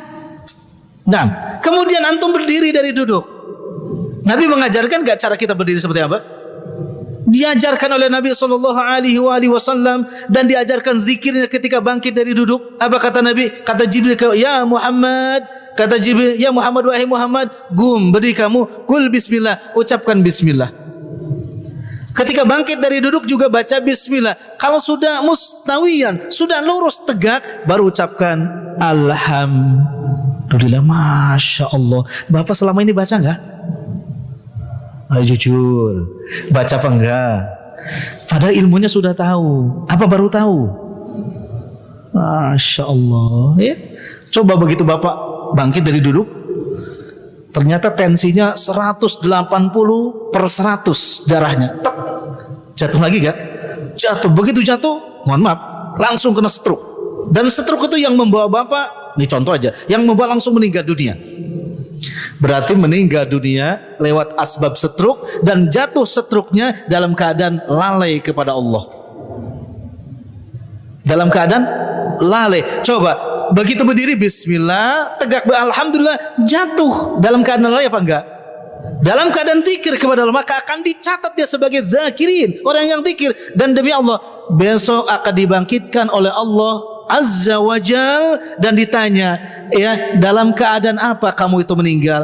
Nah, kemudian antum berdiri dari duduk. Nabi mengajarkan gak cara kita berdiri seperti apa? Diajarkan oleh Nabi sallallahu alaihi wasallam, dan diajarkan zikirnya ketika bangkit dari duduk. Apa kata Nabi? Kata Jibril, ya Muhammad, kata Jibril, ya Muhammad, wahai Muhammad, berdiri kamu, kul bismillah, ucapkan bismillah. Ketika bangkit dari duduk juga baca bismillah. Kalau sudah mustawiyan, sudah lurus tegak, baru ucapkan alhamdulillah. Masya Allah. Bapak selama ini baca enggak? Ayo jujur, baca apa enggak? Padahal ilmunya sudah tahu. Apa baru tahu? Masya Allah, ya. Coba begitu Bapak bangkit dari duduk, ternyata tensinya 180/100 darahnya. Jatuh lagi kan? Jatuh. Begitu jatuh, mohon maaf, langsung kena stroke. Dan stroke itu yang membawa Bapak, ini contoh aja, yang membawa langsung meninggal dunia. Berarti meninggal dunia lewat asbab stroke, dan jatuh stroke-nya dalam keadaan lalai kepada Allah. Dalam keadaan lalai. Coba begitu berdiri bismillah, tegak alhamdulillah, jatuh dalam keadaan lalai apa enggak? Dalam keadaan zikir kepada Allah, maka akan dicatat dia sebagai zakirin, orang yang zikir. Dan demi Allah, besok akan dibangkitkan oleh Allah Azza wa Jal, dan ditanya, ya, dalam keadaan apa kamu itu meninggal?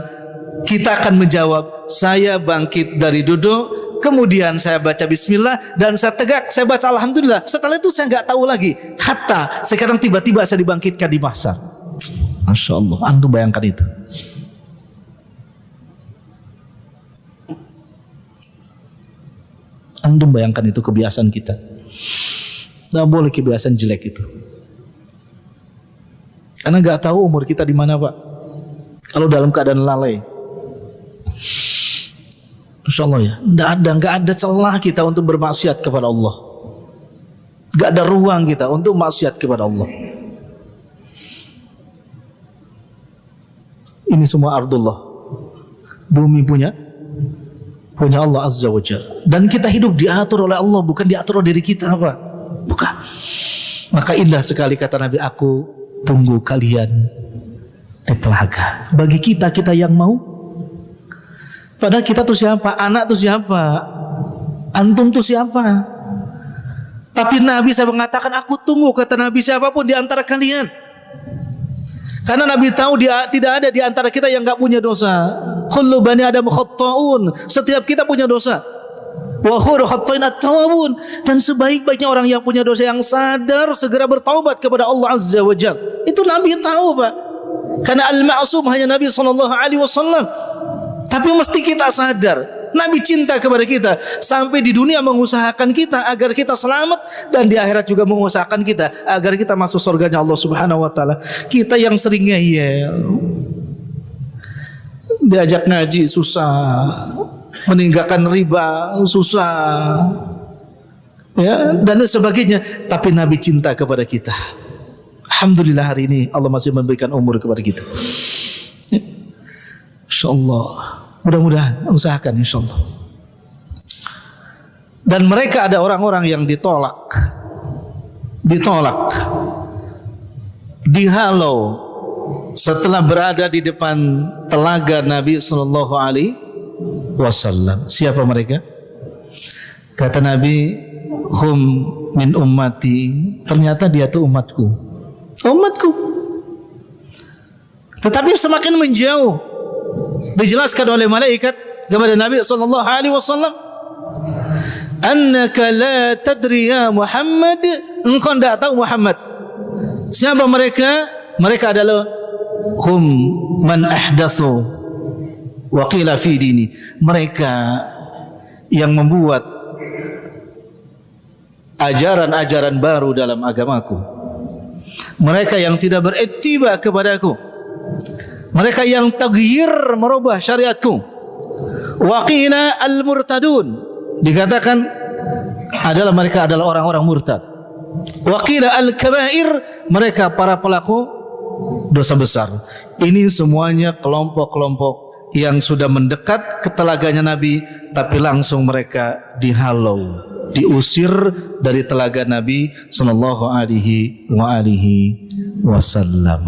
Kita akan menjawab, saya bangkit dari duduk, kemudian saya baca bismillah, dan saya tegak, saya baca alhamdulillah. Setelah itu saya nggak tahu lagi. Hatta sekarang tiba-tiba saya dibangkitkan di mahsyar. Masya Allah, antum bayangkan itu. Antum bayangkan itu kebiasaan kita. Nggak boleh kebiasaan jelek itu. Karena nggak tahu umur kita di mana, Pak. Kalau dalam keadaan lalai, Insya Allah ya, nggak ada celah kita untuk bermaksiat kepada Allah. Nggak ada ruang kita untuk maksiat kepada Allah. Ini semua ardullah, bumi punya Allah Azza wa Jalla. Dan kita hidup diatur oleh Allah, bukan diatur oleh diri kita, Pak. Bukan. Maka indah sekali kata Nabi, aku tunggu kalian di telaga. Bagi kita yang mau. Padahal kita tuh siapa? Anak tuh siapa? Antum tuh siapa? Tapi Nabi saya mengatakan, aku tunggu, kata Nabi, siapapun di antara kalian. Karena Nabi tahu tidak ada di antara kita yang enggak punya dosa. Kullu bani Adam khata'un. Setiap kita punya dosa. Wa khairu khata'in at-tawwabun. Dan sebaik-baiknya orang yang punya dosa yang sadar segera bertaubat kepada Allah Azza wa Jalla. Itu Nabi tahu, Pak. Karena al-ma'sum hanya Nabi SAW. Tapi mesti kita sadar, Nabi cinta kepada kita sampai di dunia mengusahakan kita agar kita selamat, dan di akhirat juga mengusahakan kita agar kita masuk surganya Allah Subhanahu wa taala. Kita yang sering ngeyel, diajak ngaji susah, meninggalkan riba susah, ya, dan sebagainya. Tapi Nabi cinta kepada kita. Alhamdulillah hari ini Allah masih memberikan umur kepada kita. Ya. Insyaallah. Mudah-mudahan usahakan, insyaallah. Dan mereka ada orang-orang yang ditolak, dihalau setelah berada di depan telaga Nabi Sallallahu Alaihi Wasallam. Siapa mereka? Kata Nabi, hum min ummati. Ternyata dia tuh umatku. Tetapi semakin menjauh, dijelaskan oleh malaikat kepada Nabi sallallahu alaihi wasallam, annaka la tadri ya Muhammad, engkau tidak tahu Muhammad. Siapa mereka? Mereka adalah hum man ahdatsu wa qila fi dini. Mereka yang membuat ajaran-ajaran baru dalam agamaku. Mereka yang tidak berittiba kepadaku. Mereka yang taghyir, merubah syariatku. Waqila al-murtadun, dikatakan mereka adalah orang-orang murtad. Waqila al-kabair, mereka para pelaku dosa besar. Ini semuanya kelompok-kelompok yang sudah mendekat ke telaganya Nabi, tapi langsung mereka dihalau, diusir dari telaga Nabi sallallahu alaihi wasallam.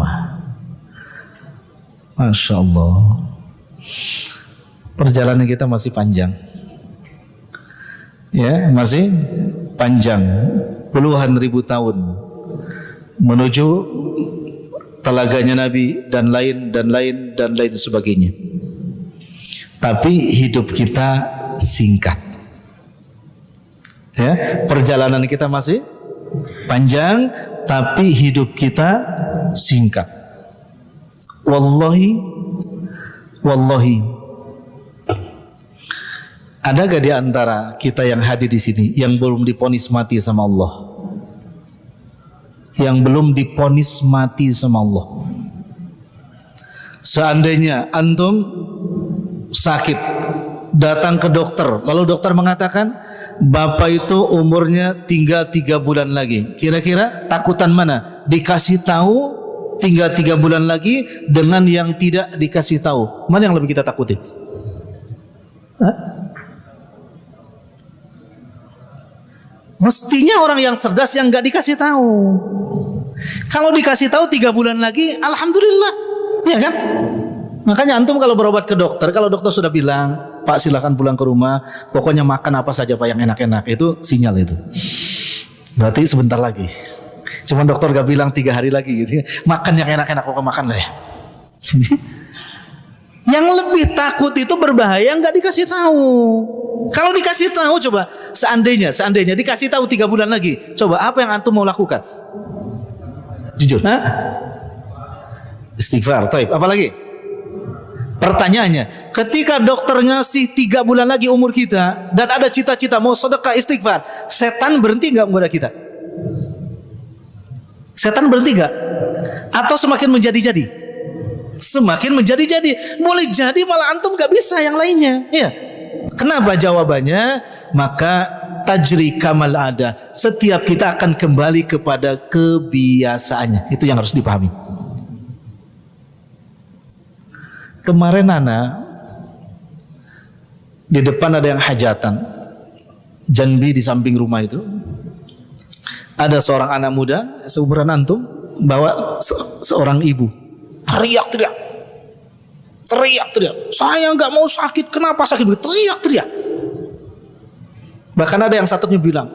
Masya Allah. Perjalanan kita masih panjang, ya, masih panjang, puluhan ribu tahun menuju telaganya Nabi dan lain sebagainya. Tapi hidup kita singkat, ya, perjalanan kita masih panjang, tapi hidup kita singkat. Wallahi, ada gak di antara kita yang hadir di sini yang belum diponis mati sama Allah? Yang belum diponis mati sama Allah. Seandainya antum sakit, datang ke dokter, lalu dokter mengatakan bapak itu umurnya tinggal 3 bulan lagi. Kira-kira takutan mana? Dikasih tahu tinggal 3 bulan lagi dengan yang tidak dikasih tahu, mana yang lebih kita takuti? Mestinya orang yang cerdas yang nggak dikasih tahu. Kalau dikasih tahu 3 bulan lagi, alhamdulillah, ya kan? Makanya antum kalau berobat ke dokter, kalau dokter sudah bilang, Pak silakan pulang ke rumah, pokoknya makan apa saja Pak yang enak-enak, itu sinyal itu. Berarti sebentar lagi. Cuman dokter gak bilang 3 hari lagi gitu. Makan yang enak-enak, pokoknya makan lah ya. Yang lebih takut itu berbahaya nggak dikasih tahu. Kalau dikasih tahu, coba seandainya dikasih tahu 3 bulan lagi, coba apa yang antum mau lakukan? Jujur. Istighfar. Taib. Apa lagi? Pertanyaannya, ketika dokter ngasih 3 bulan lagi umur kita dan ada cita-cita mau sedekah istighfar, setan berhenti nggak menggoda kita? Setan berhenti gak? Atau semakin menjadi-jadi? Semakin menjadi-jadi. Boleh jadi malah antum gak bisa yang lainnya. Ya. Kenapa jawabannya? Maka tajri kamal ada. Setiap kita akan kembali kepada kebiasaannya. Itu yang harus dipahami. Kemarin Nana di depan ada yang hajatan. Janbi di samping rumah itu. Ada seorang anak muda seumuran antum bawa seorang ibu. Teriak-teriak. Saya nggak mau sakit. Kenapa sakit? Teriak-teriak. Bahkan ada yang satunya bilang,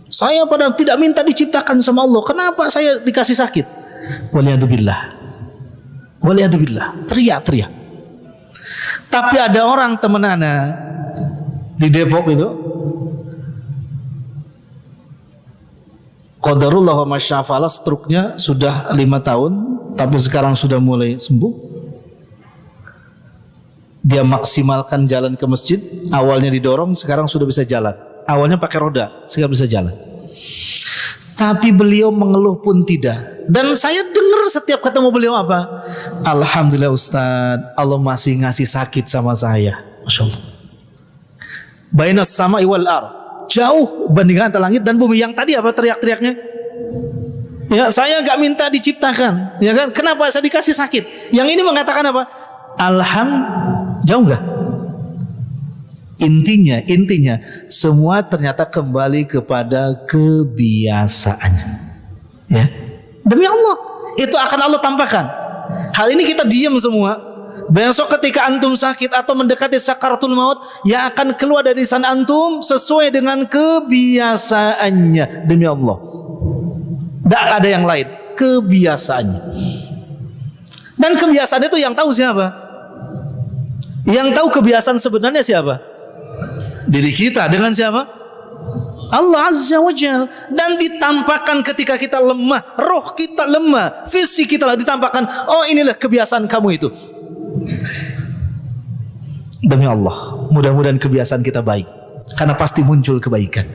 saya padahal tidak minta diciptakan sama Allah. Kenapa saya dikasih sakit? Waliyadzubillah. Teriak-teriak. Tapi ada orang teman ana di Depok itu, qadarullah wa masyafa'ala, struknya sudah 5 tahun, tapi sekarang sudah mulai sembuh. Dia maksimalkan jalan ke masjid. Awalnya didorong, sekarang sudah bisa jalan. Awalnya pakai roda, sekarang bisa jalan. Tapi beliau mengeluh pun tidak. Dan saya dengar setiap ketemu beliau apa? Alhamdulillah Ustaz, Allah masih ngasih sakit sama saya. Masya Allah. Bainas sama'i wal ar, jauh bandingkan antara langit dan bumi. Yang tadi apa teriak-teriaknya? Ya, saya gak minta diciptakan, ya kan? Kenapa saya dikasih sakit? Yang ini mengatakan apa? Jauh gak? Intinya semua ternyata kembali kepada kebiasaannya. Ya, demi Allah, itu akan Allah tampakkan. Hal ini kita diam semua. Besok ketika antum sakit atau mendekati sakaratul maut, yang akan keluar dari lisan antum sesuai dengan kebiasaannya. Demi Allah, tidak ada yang lain, kebiasaannya. Dan kebiasaan itu yang tahu siapa? Yang tahu kebiasaan sebenarnya siapa? Diri kita. Dengan siapa? Allah Azza wa Jalla. Dan ditampakkan ketika kita lemah, roh kita lemah, fisik kita ditampakkan, oh inilah kebiasaan kamu itu. Demi Allah, mudah-mudahan kebiasaan kita baik, karena pasti muncul kebaikan.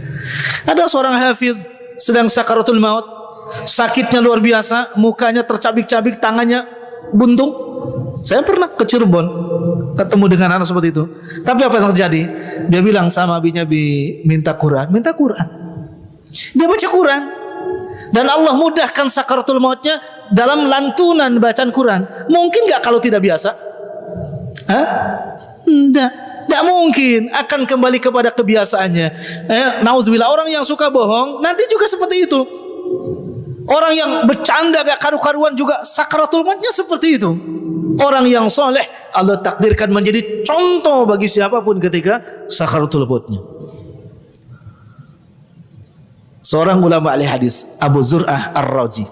Ada seorang hafiz sedang sakaratul maut, sakitnya luar biasa, mukanya tercabik-cabik, tangannya buntung. Saya pernah ke Cirebon ketemu dengan anak seperti itu. Tapi apa yang terjadi? Dia bilang sama abinya, minta Quran. Dia baca Quran, dan Allah mudahkan sakaratul mautnya dalam lantunan bacaan Quran. Mungkin gak kalau tidak biasa? Tidak mungkin. Akan kembali kepada kebiasaannya. Nauzubillah, orang yang suka bohong nanti juga seperti itu. Orang yang bercanda gak karu-karuan juga sakaratul mautnya seperti itu. Orang yang soleh Allah takdirkan menjadi contoh bagi siapapun ketika sakaratul mautnya. Seorang ulama ahli hadis, Abu Zur'ah Ar-Razi,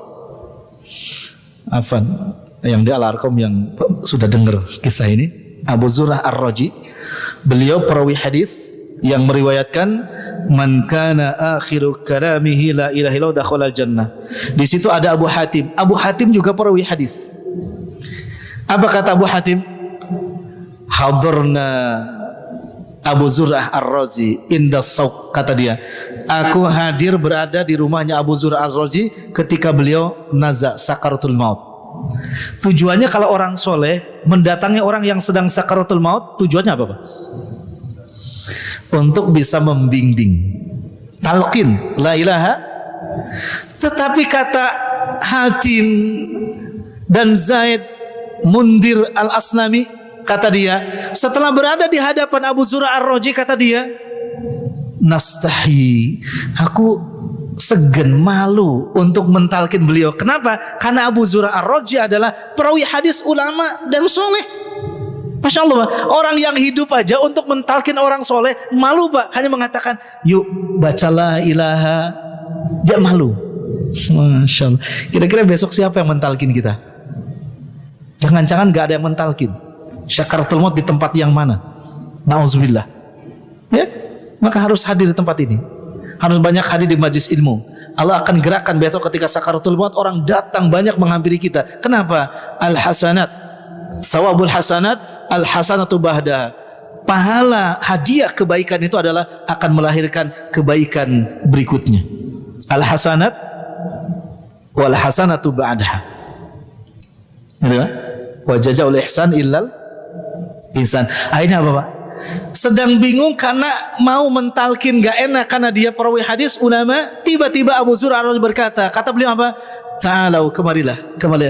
yang di Al-Arqam yang sudah dengar kisah ini, Abu Zur'ah Ar-Razi, beliau perawi hadis yang meriwayatkan man kana akhiru kalamihi la ilaha illallah dakhala jannah. Di situ ada Abu Hatim. Abu Hatim juga perawi hadis. Apa kata Abu Hatim? Hadarna Abu Zur'ah Ar-Razi inda sauq, kata dia. Aku hadir berada di rumahnya Abu Zur'ah Ar-Razi ketika beliau nazak sakaratul maut. Tujuannya kalau orang soleh mendatangi orang yang sedang sakaratul maut, tujuannya apa Pak? Untuk bisa membimbing, talqin la ilaha. Tetapi kata Hatim dan Zaid Mundir Al-Asnami, kata dia, setelah berada di hadapan Abu Zur'ah Ar-Razi, kata dia, nastahi, aku segan, malu untuk mentalkin beliau. Kenapa? Karena Abu Zur'ah Ar-Razi adalah perawi hadis, ulama dan soleh. Masya Allah, orang yang hidup aja untuk mentalkin orang soleh malu Pak, hanya mengatakan yuk bacalah ilaha, dia malu. Masya Allah. Kira-kira besok siapa yang mentalkin kita? Jangan-jangan gak ada yang mentalkin. Sakaratul maut di tempat yang mana? Nauzubillah. Ya, maka harus hadir di tempat ini. Harus banyak hadir di majlis ilmu. Allah akan gerakkan besok ketika sakaratul maut, orang datang banyak menghampiri kita. Kenapa? Al-hasanat, thawabul hasanat, al-hasanatu bahda. Pahala hadiah kebaikan itu adalah akan melahirkan kebaikan berikutnya. Al-hasanat wal hasanatu ba'daha. Gitu kan? Wa jazaa'ul ihsan illal ihsan. Akhirnya apa, Pak? Sedang bingung karena mau mentalkin gak enak karena dia perawi hadis ulama. Tiba-tiba Abu Zur'ah Ar-Razi berkata, kata beliau apa? Ta'alau, kemarilah,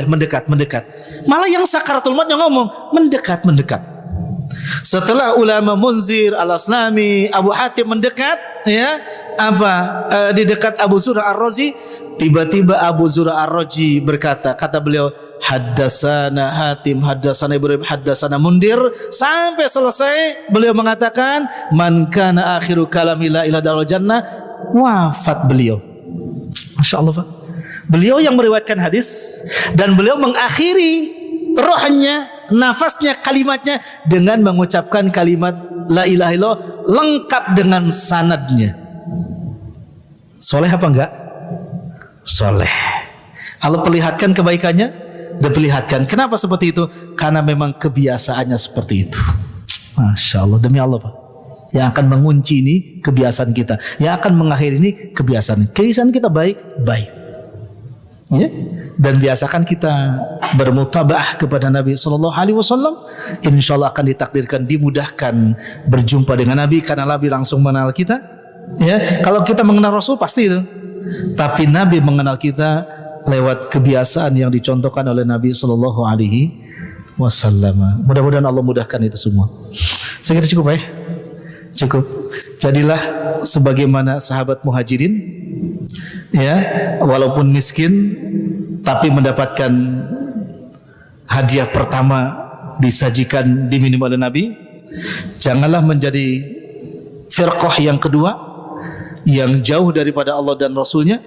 mendekat. Malah yang sakaratul maut yang ngomong mendekat. Setelah ulama Munzir, Al-Aslami, Abu Hatim mendekat, ya, di dekat Abu Zur'ah Ar-Razi, tiba-tiba Abu Zur'ah Ar-Razi berkata, kata beliau, Haddasana Hatim, haddasana Ibrahim, haddasana Mundir, sampai selesai beliau mengatakan, man kana akhiru kalami la ilaha illallah jannah, wafat beliau. Masya Allah, Pak. Beliau yang meriwayatkan hadis dan beliau mengakhiri rohnya, nafasnya, kalimatnya dengan mengucapkan kalimat la ilaha illallah lengkap dengan sanadnya. Soleh apa enggak? Soleh. Allah perlihatkan kebaikannya, diperlihatkan. Kenapa seperti itu? Karena memang kebiasaannya seperti itu. Masya Allah, demi Allah, Pak. Yang akan mengunci ini kebiasaan kita, yang akan mengakhiri ini kebiasaan kita baik. Ya? Dan biasakan kita bermutabaah kepada Nabi Sallallahu Alaihi Wasallam. Insya Allah akan ditakdirkan, dimudahkan berjumpa dengan Nabi karena Nabi langsung mengenal kita. Ya, kalau kita mengenal Rasul pasti itu. Tapi Nabi mengenal kita lewat kebiasaan yang dicontohkan oleh Nabi Sallallahu Alaihi Wasallam. Mudah-mudahan Allah mudahkan itu semua. Saya kira cukup, ya. Cukup. Jadilah sebagaimana sahabat Muhajirin, ya, walaupun miskin tapi mendapatkan hadiah pertama disajikan, diminum oleh Nabi. Janganlah menjadi firqah yang kedua yang jauh daripada Allah dan Rasulnya,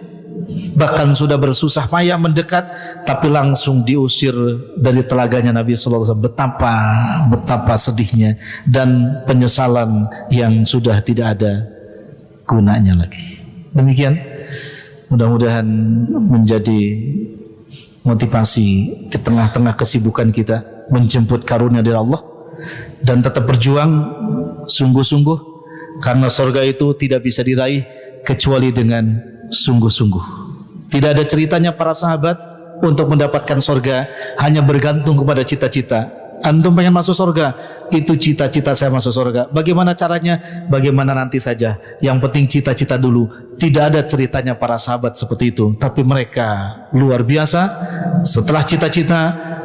bahkan sudah bersusah payah mendekat tapi langsung diusir dari telaganya Nabi sallallahu alaihi wasallam. Betapa sedihnya dan penyesalan yang sudah tidak ada gunanya lagi. Demikian, mudah-mudahan menjadi motivasi di tengah-tengah kesibukan kita menjemput karunia dari Allah dan tetap berjuang sungguh-sungguh, karena surga itu tidak bisa diraih kecuali dengan sungguh-sungguh. Tidak ada ceritanya para sahabat untuk mendapatkan surga hanya bergantung kepada cita-cita. Antum pengen masuk surga, itu cita-cita saya masuk surga. Bagaimana caranya? Bagaimana nanti saja. Yang penting cita-cita dulu. Tidak ada ceritanya para sahabat seperti itu. Tapi mereka luar biasa. Setelah cita-cita,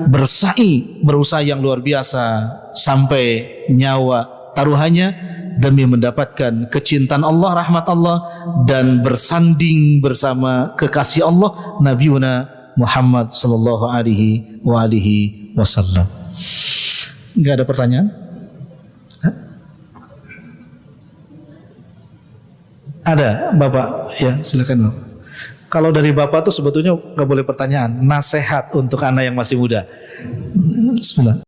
berusaha yang luar biasa sampai nyawa taruhannya demi mendapatkan kecintaan Allah, rahmat Allah, dan bersanding bersama kekasih Allah Nabiuna Muhammad sallallahu alaihi wasallam. Enggak ada pertanyaan? Hah? Ada, Bapak? Ya, silakan, Bapak. Kalau dari Bapak tuh sebetulnya nggak boleh pertanyaan, nasihat untuk anak yang masih muda. Bismillah.